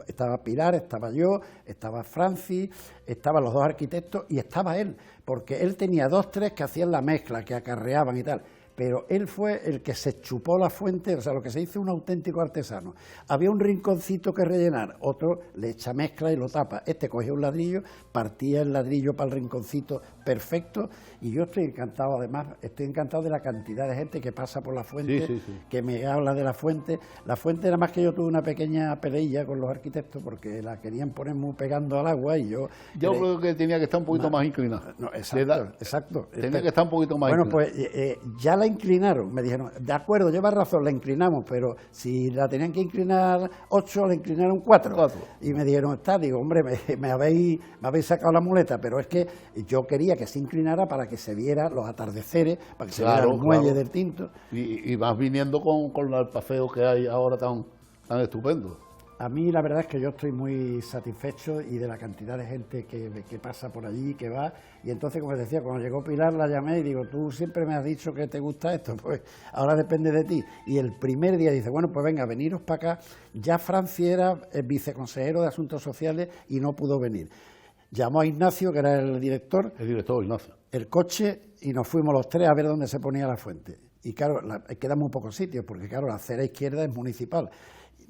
estaba Pilar, estaba yo, estaba Francis, estaban los dos arquitectos y estaba él, porque él tenía 2, 3 que hacían la mezcla, que acarreaban y tal. Pero él fue el que se chupó la fuente, o sea, lo que se dice un auténtico artesano. Había un rinconcito que rellenar, otro le echa mezcla y lo tapa. Este cogía un ladrillo, partía el ladrillo para el rinconcito perfecto, y yo estoy encantado, además, estoy encantado de la cantidad de gente que pasa por la fuente, que me habla de la fuente. La fuente, nada más que yo tuve una pequeña peleilla con los arquitectos, porque la querían poner muy pegando al agua, y yo creo que tenía que estar un poquito más inclinada. No, exacto. Tenía que estar un poquito más inclinada. Bueno, pues ya la inclinaron, me dijeron, de acuerdo, llevas razón, la inclinamos, pero si la tenían que inclinar 8, la inclinaron 4. Y me dijeron, digo, hombre, me habéis sacado la muleta, pero es que yo quería que se inclinara para que se viera los atardeceres, para que se viera el muelle del Tinto. Y vas viniendo con el paseo que hay ahora tan estupendo. A mí la verdad es que yo estoy muy satisfecho y de la cantidad de gente que pasa por allí, que va. Y entonces, como decía, cuando llegó Pilar la llamé y digo, tú siempre me has dicho que te gusta esto, pues ahora depende de ti. Y el primer día dice, bueno, pues venga, veniros para acá. Ya Francis era el viceconsejero de Asuntos Sociales y no pudo venir. Llamó a Ignacio, que era el director. El director, Ignacio. El coche, y nos fuimos los tres a ver dónde se ponía la fuente. Y claro, queda muy pocos sitios, porque claro, la acera izquierda es municipal.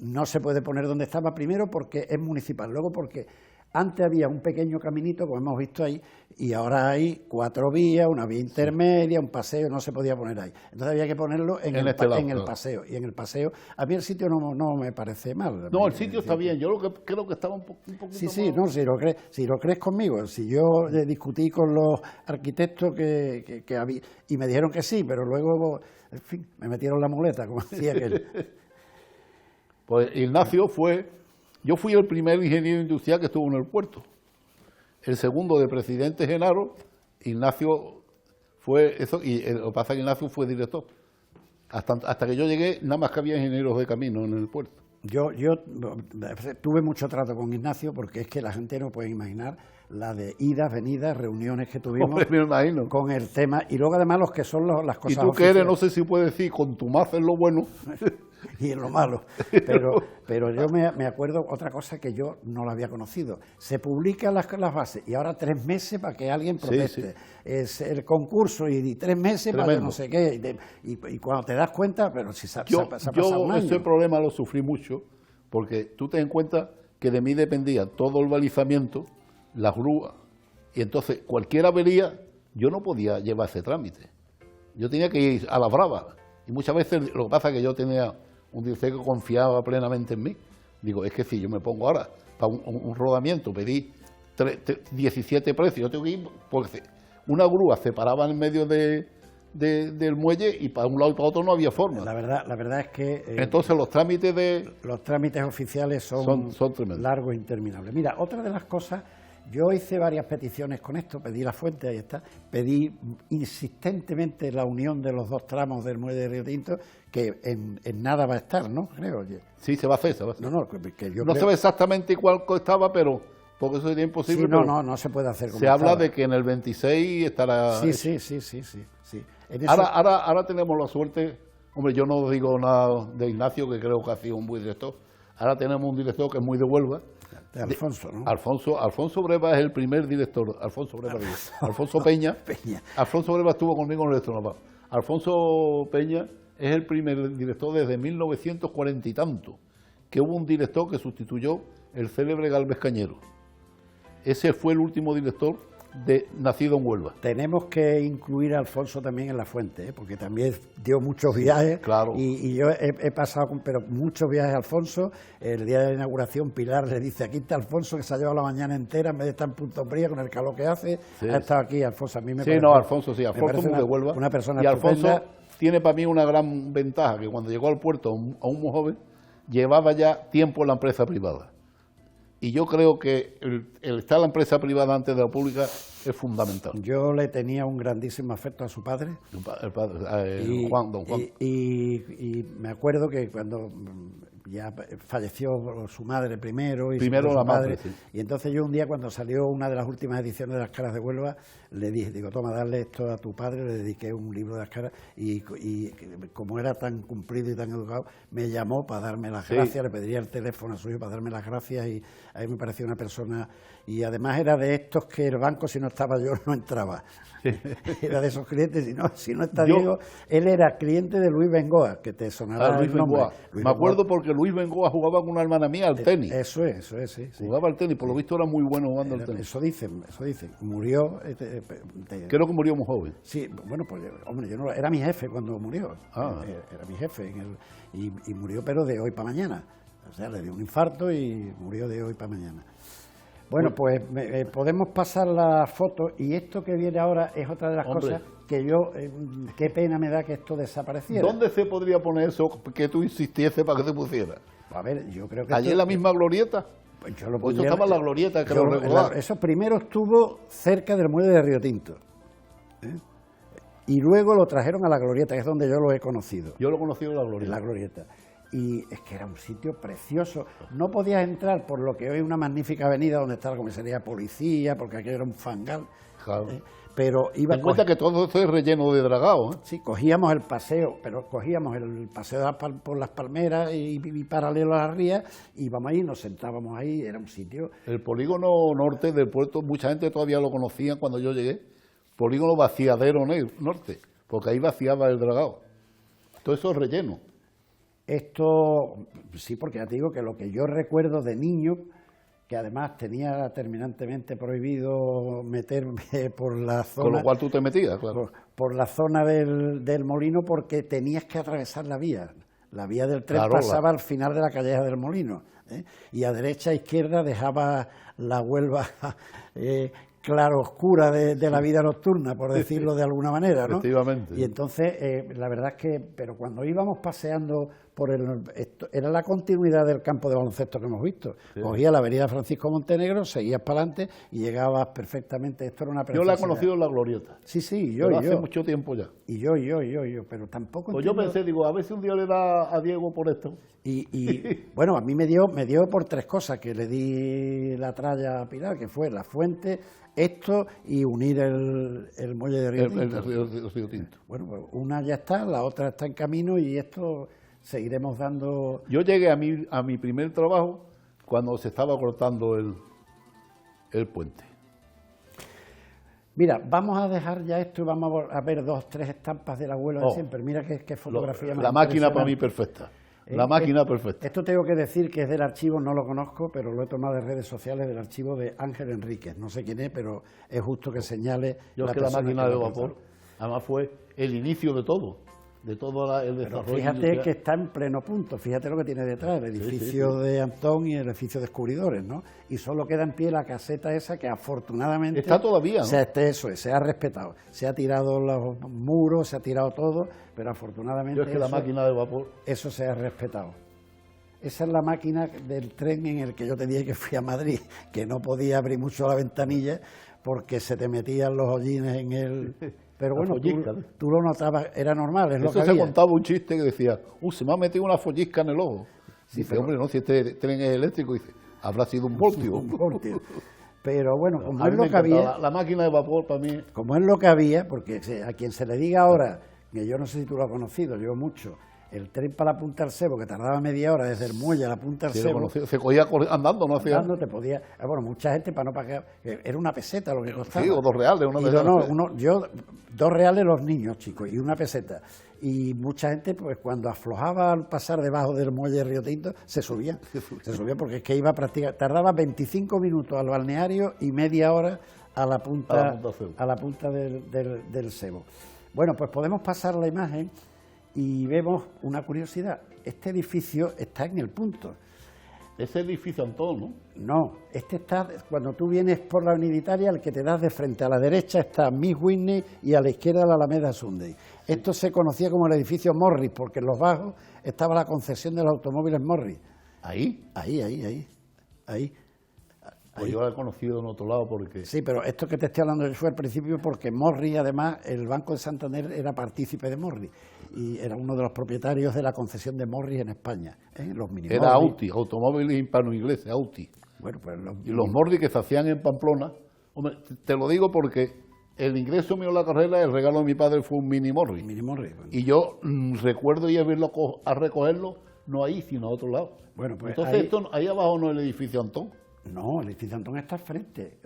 No se puede poner donde estaba, primero porque es municipal, luego porque antes había un pequeño caminito, como hemos visto ahí, y ahora hay 4 vías, una vía intermedia, un paseo, no se podía poner ahí. Entonces había que ponerlo en el paseo. Y en el paseo, a mí el sitio no me parece mal. No, el sitio está bien, yo creo que estaba un poquito Sí, no, si lo crees conmigo. Si yo discutí con los arquitectos que había, y me dijeron que sí, pero luego, en fin, me metieron la muleta, como decía aquel. Pues Ignacio yo fui el primer ingeniero industrial que estuvo en el puerto. El segundo de presidente Genaro, Ignacio fue eso, y lo que pasa es que Ignacio fue director. Hasta que yo llegué, nada más que había ingenieros de camino en el puerto. Yo tuve mucho trato con Ignacio, porque es que la gente no puede imaginar la de idas, venidas, reuniones que tuvimos. Hombre, me imagino. Con el tema, y luego además los que son las cosas y tú que eres, no sé si puedes decir, contumaz en lo bueno y en lo malo, pero yo me acuerdo otra cosa que yo no la había conocido. Se publican las bases y ahora 3 meses para que alguien proteste. Es el concurso y 3 meses para que no sé qué, y cuando te das cuenta, pero si se ha pasado un año. Ese problema lo sufrí mucho, porque tú te das cuenta que de mí dependía todo el balizamiento, las grúas, y entonces cualquier avería yo no podía llevar ese trámite. Yo tenía que ir a la brava, y muchas veces lo que pasa es que yo tenía un director que confiaba plenamente en mí, Digo, es que si yo me pongo ahora para un rodamiento, pedí 17 precios, yo tengo que ir, porque una grúa se paraba en medio del muelle y para un lado y para otro no había forma. La verdad es que... Entonces los trámites oficiales son tremendos. Largos e interminables. Mira, otra de las cosas, yo hice varias peticiones con esto, pedí la fuente, ahí está, pedí insistentemente la unión de los dos tramos del muelle de Río Tinto, que en nada va a estar, ¿no? Creo. Sí, se va a hacer, No, que yo no creo... sabe exactamente cuál estaba, pero... porque eso sería imposible. Sí, no se puede hacer como se habla de que en el 26 estará... Sí. Ahora tenemos la suerte, hombre, yo no digo nada de Ignacio, que creo que ha sido un buen director. Ahora tenemos un director que es muy de Huelva. De Alfonso, ¿no? Alfonso Breva es el primer director. Alfonso Peña. Alfonso Breva estuvo conmigo en el Electronaval. Alfonso Peña es el primer director desde 1940 y tanto, que hubo un director que sustituyó el célebre Gálvez Cañero. Ese fue el último director nacido en Huelva. Tenemos que incluir a Alfonso también en la fuente, ¿eh? Porque también dio muchos viajes. Claro. Y yo he pasado pero muchos viajes a Alfonso. El día de la inauguración Pilar le dice, aquí está Alfonso, que se ha llevado la mañana entera en vez de estar en Punto Fría con el calor que hace. Sí. Ha estado aquí Alfonso. A mí me parece, Alfonso muy de Huelva. Una persona y estupenda. Alfonso tiene para mí una gran ventaja, que cuando llegó al puerto, aún muy joven, llevaba ya tiempo en la empresa privada. Y yo creo que el estar en la empresa privada antes de la pública es fundamental. Yo le tenía un grandísimo afecto a su padre. El padre, don Juan. Y me acuerdo que cuando ya falleció su madre primero Primero la madre, sí. Y entonces yo un día, cuando salió una de las últimas ediciones de Las Caras de Huelva, le dije, toma, darle esto a tu padre. Le dediqué un libro de Las Caras y como era tan cumplido y tan educado, me llamó para darme las gracias. Le pediría el teléfono suyo para darme las gracias, y a mí me pareció una persona, y además era de estos que el banco, si no estaba yo, no entraba. Era de esos clientes, si no está Diego. Él era cliente de Luis Bengoa, que te sonará Luis el nombre. Bengoa. Me acuerdo porque Luis Bengoa jugaba con una hermana mía al tenis. Eso es, sí. Jugaba al tenis, por lo visto era muy bueno jugando al tenis. Eso dicen. Murió... Creo que murió muy joven. Sí, bueno, pues, hombre, yo no era mi jefe cuando murió. Era mi jefe, y murió, pero de hoy para mañana. O sea, le dio un infarto y murió de hoy para mañana. Bueno, pues podemos pasar la foto, y esto que viene ahora es otra de las cosas que yo, qué pena me da que esto desapareciera. ¿Dónde se podría poner eso que tú insistiese para que se pusiera? A ver, yo creo que... ¿Allí en la misma glorieta? Pues yo lo pues eso estaba en la glorieta, creo recordar. Eso primero estuvo cerca del muelle de Río Tinto, y luego lo trajeron a la glorieta, que es donde yo lo he conocido. Yo lo he conocido en la glorieta. En la glorieta. Y es que era un sitio precioso. No podías entrar por lo que hoy es una magnífica avenida donde está la comisaría de policía, porque aquello era un fangal. Claro. Pero iba en cuenta que todo esto es relleno de dragado. Sí, cogíamos el paseo, por las palmeras y paralelo a las rías, íbamos ahí, nos sentábamos ahí, era un sitio... El polígono norte del puerto, mucha gente todavía lo conocía cuando yo llegué, polígono vaciadero norte, porque ahí vaciaba el dragado. Todo eso es relleno. Esto, sí, porque ya te digo que lo que yo recuerdo de niño, que además tenía terminantemente prohibido meterme por la zona... Con lo cual tú te metías, claro. Por la zona del molino, porque tenías que atravesar la vía. La vía del tren pasaba al final de la calleja del molino, y a derecha e izquierda dejaba la Huelva claroscura de la vida nocturna, por decirlo de alguna manera, ¿no? Efectivamente. Y entonces, la verdad es que, pero cuando íbamos paseando era la continuidad del campo de baloncesto que hemos visto. Sí. Cogías la avenida Francisco Montenegro, seguías para adelante y llegabas perfectamente. Esto era una preciosidad. Yo la he conocido en la glorieta. Sí, yo. Hace mucho tiempo ya. Y yo, pero tampoco... Pues yo pensé, a ver si un día le da a Diego por esto. Y bueno, a mí me dio por tres cosas que le di la tralla a Pilar, que fue la fuente, esto y unir el muelle de Río Tinto. El Río Tinto. Bueno, pues una ya está, la otra está en camino, y esto seguiremos dando... Yo llegué a mi primer trabajo cuando se estaba cortando el puente. Mira, vamos a dejar ya esto y vamos a ver 2 o 3 estampas de la Huelva de siempre. Mira qué fotografía más La máquina para mí perfecta. La máquina perfecta. Esto tengo que decir que es del archivo, no lo conozco, pero lo he tomado de redes sociales, del archivo de Ángel Enríquez. No sé quién es, pero es justo que señale... Yo es que la máquina de vapor, además fue el inicio de todo. de todo el Pero desarrollo fíjate industrial. que está en pleno punto, fíjate lo que tiene detrás, el edificio de Antón y el edificio Descubridores, ¿no? Y solo queda en pie la caseta esa que afortunadamente... Está todavía, ¿no? Se ha respetado, se ha tirado los muros, se ha tirado todo, pero afortunadamente Yo es que la máquina de vapor... eso se ha respetado. Esa es la máquina del tren en el que yo tenía que fui a Madrid, que no podía abrir mucho la ventanilla porque se te metían los hollines en el... Pero bueno, tú lo notabas, era normal, es lo que Eso se había. contaba un chiste que decía, se me ha metido una follisca en el ojo. Sí, Dice, hombre, no, si este tren es eléctrico, dice, habrá sido un voltio. Un voltio. Pero bueno, como A es mí lo me que había, encantaba. La máquina de vapor para mí... como es lo que había, porque a quien se le diga ahora, que yo no sé si tú lo has conocido, yo mucho, el tren para la Punta del Sebo, que tardaba media hora desde el muelle a la Punta del Sí, lo Sebo, conocí. Se cogía andando, no hacía... andando te podía, bueno, mucha gente para no pagar, era una peseta lo que costaba. Sí, o 2 reales, una Y peseta. yo, 2 reales los niños, chicos, y una peseta. Y mucha gente, pues cuando aflojaba al pasar debajo del muelle Río Tinto, se subía porque es que iba a practicar, tardaba 25 minutos al balneario y media hora a la punta del Sebo. Bueno, pues podemos pasar la imagen y vemos una curiosidad. Este edificio está en el punto. Ese edificio Antón, ¿no? No, este está, cuando tú vienes por la Avenida Italia, el que te das de frente a la derecha está Miss Whitney y a la izquierda la Alameda Sunday. Esto se conocía como el edificio Morris, porque en los bajos estaba la concesión de los automóviles Morris. ¿Ahí? Ahí. Pues yo la he conocido en otro lado porque... Sí, pero esto que te estoy hablando yo fue al principio porque Morris, además, el Banco de Santander era partícipe de Morris y era uno de los propietarios de la concesión de Morris en España, los mini Era Morris. Auti, automóviles hispano-ingleses, Auti. Bueno, pues Y los Morris que se hacían en Pamplona, hombre, te lo digo porque el ingreso mío a la carrera, el regalo de mi padre fue un mini Morris. Mini Morris, bueno. Y yo recuerdo ir a verlo a recogerlo, no ahí, sino a otro lado. Bueno, pues entonces ahí abajo no es el edificio Antón. No, el edificio Antón está al frente,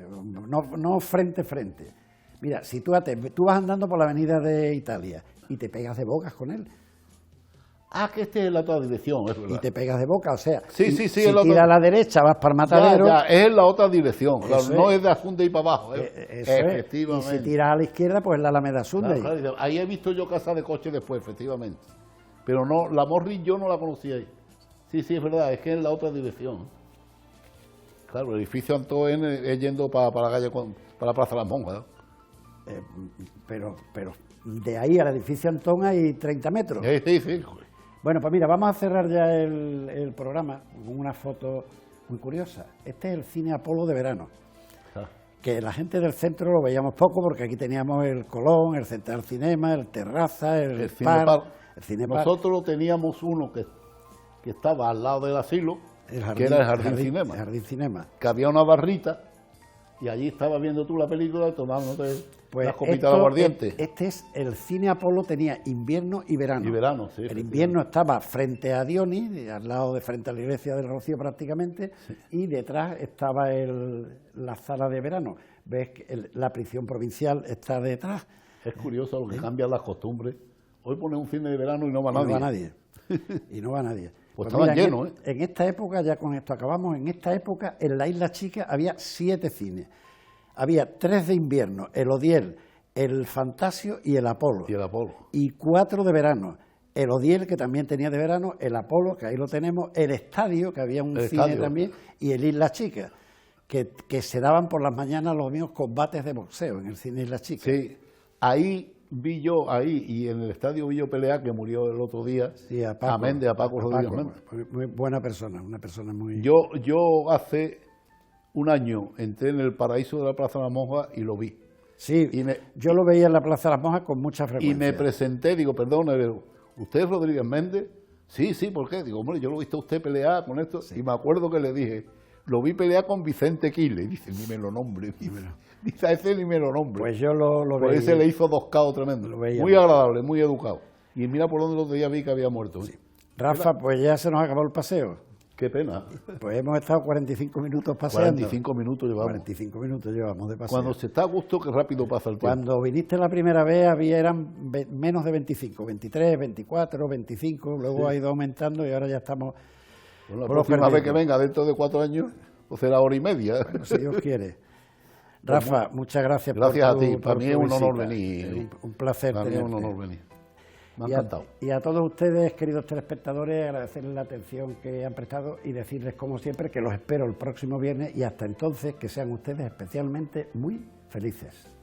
no frente. Mira, si tú vas andando por la avenida de Italia y te pegas de bocas con él, Ah, que este es la otra dirección, es verdad. y te pegas de boca, o sea, Sí, si es la tiras otra... a la derecha vas para el Matadero, Ya, es en la otra dirección, claro, Eso no es. es de Asunde y para abajo. eso es. Efectivamente. Y si tiras a la izquierda, pues la Alameda Sunday. Claro, ahí he visto yo casa de coche después, efectivamente. Pero no, la Morris yo no la conocía ahí. Sí, es verdad, es que es en la otra dirección. Claro, el edificio Antón es yendo para la calle, para la Plaza de las Monjas, ¿no? Pero de ahí al edificio Antón hay 30 metros. Sí. Bueno, pues mira, vamos a cerrar ya el programa con una foto muy curiosa. Este es el cine Apolo de verano, que la gente del centro lo veíamos poco porque aquí teníamos el Colón, el Central Cinema, el Terraza, el Cinepar. Cinepar. Nosotros teníamos uno que estaba al lado del asilo, que era el Jardín Cinema, El Jardín Cinema. que había una barrita y allí estabas viendo tú la película tomándote las copitas de aguardiente. Este es el cine Apolo, tenía invierno y verano. Y verano, sí. El invierno estaba frente a Dionis, al lado de frente a la iglesia del Rocío prácticamente, y detrás estaba la sala de verano. Ves que la prisión provincial está detrás. Es curioso lo que cambian las costumbres. Hoy ponen un cine de verano y no va Y no nadie. va nadie. Y no va nadie. Pues estaban mira, llenos, ¿eh? En esta época, ya con esto acabamos, en esta época en la Isla Chica había 7 cines. Había 3 de invierno, el Odiel, el Fantasio y el Apolo. Y el Apolo. Y 4 de verano. El Odiel, que también tenía de verano, el Apolo, que ahí lo tenemos, el Estadio, que había un cine también, y el Isla Chica, que se daban por las mañanas los mismos combates de boxeo en el cine Isla Chica. Sí, ahí vi yo, y en el estadio vi yo Pelea, que murió el otro día, Sí, a Paco, a Méndez, a Paco Rodríguez Méndez. muy buena persona, una persona muy... Yo hace un año entré en el paraíso de la Plaza de la Monja y lo vi. Sí, yo lo veía en la Plaza de las Monjas con mucha Y frecuencia. me presenté, digo, perdone, pero ¿usted es Rodríguez Méndez? Sí, ¿por qué? Digo, hombre, yo lo he visto a usted pelear con esto. Sí. Y me acuerdo que le dije, lo vi pelear con Vicente Quiles. Dice, ni me lo nombre. Dice, a ese ni me lo nombre. Pues yo lo Por veía. ese le hizo 2 caos tremendos. Muy agradable, muy educado. Y mira por dónde el otro día vi que había muerto. Sí. Rafa, pues ya se nos acabó el paseo. Qué pena. Pues hemos estado 45 minutos paseando. 45 minutos llevamos. 45 minutos llevamos de paseo. Cuando se está a gusto, qué rápido pasa el tiempo. Cuando viniste la primera vez eran menos de 25, 23, 24, 25, luego ha ido aumentando y ahora ya estamos... Bueno, la próxima vez que venga, dentro de 4 años, pues será 1 hora y media. Bueno, si Dios quiere. Rafa, muchas gracias por tu a ti. Para mí es un honor venir. Un placer tenerte. Para mí es un honor venir. Me ha encantado. Y a todos ustedes, queridos telespectadores, agradecerles la atención que han prestado y decirles, como siempre, que los espero el próximo viernes y hasta entonces que sean ustedes especialmente muy felices.